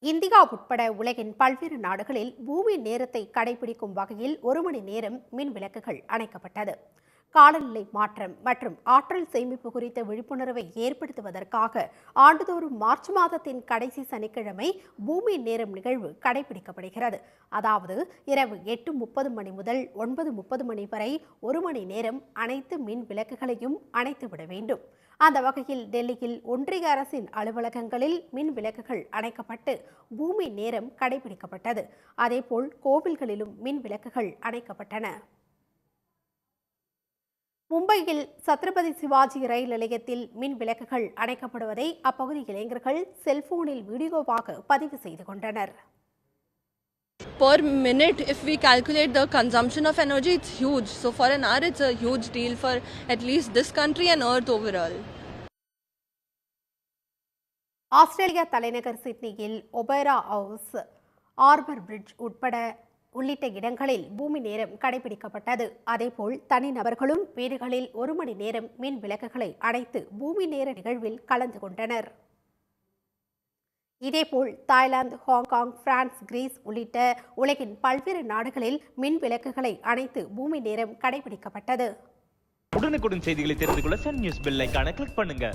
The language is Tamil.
இந்தியா உட்பட உலகின் பல்வேறு நாடுகளில் பூமி நேரத்தை கடைபிடிக்கும் வகையில் 1 மணி நேரம் மின் விளக்குகள் அணைக்கப்பட்டது. காலநிலை மாற்றம் மற்றும் ஆற்றல் சேமிப்பு குறித்த விழிப்புணர்வை ஏற்படுத்துவதற்காக ஆண்டுதோறும் மார்ச் மாதத்தின் கடைசி சனிக்கிழமை பூமி நேரம் நிகழ்வு கடைபிடிக்கப்படுகிறது. அதாவது இரவு 8:30 மணி முதல் 9:30 மணி வரை 1 மணி நேரம் அனைத்து மின் விளக்குகளையும் அணைத்துவிட வேண்டும். அந்த வகையில் டெல்லியில் ஒன்றிய அரசின் அலுவலகங்களில் மின் விளக்குகள் அணைக்கப்பட்டு பூமி நேரம் கடைபிடிக்கப்பட்டது. அதேபோல் கோவில்களிலும் மின் விளக்குகள் அணைக்கப்பட்டன. மும்பையில் சத்ரபதி சிவாஜி ரயில் நிலையத்தில் மின் விளக்குகள் அணைக்கப்படுவதை அப்பகுதி இளைஞர்கள் செல்போனில் வீடியோவாக பதிவு செய்து கொண்டனர். Per minute, if we calculate the consumption of energy, it's huge. So for an hour, it's a huge deal for at least this country and Earth overall. Australia தலைநகர் சிட்னியில் ஒபேரா ஹவுஸ், ஆர்பர் பிரிட்ஜ் உள்ளிட்ட இடங்களில் பூமி நேரம் கடைபிடிக்கப்பட்டது. அதேபோல் தனிநபர்களும் வீடுகளில் 1 மணி நேரம் மின் விளக்குகளை அணைத்து பூமி நேர நிகழ்வில் கலந்து கொண்டனர். இதேபோல் தாய்லாந்து, ஹாங்காங், பிரான்ஸ், கிரீஸ் உள்ளிட்ட உலகின் பல்வேறு நாடுகளில் மின் விளக்குகளை அணைத்து பூமி நேரம் கடைபிடிக்கப்பட்டது. உடனுக்குடன் செய்திகளை தெரிந்து கொள்ள சன் நியூஸ் பெல் ஐகானை கிளிக் பண்ணுங்க.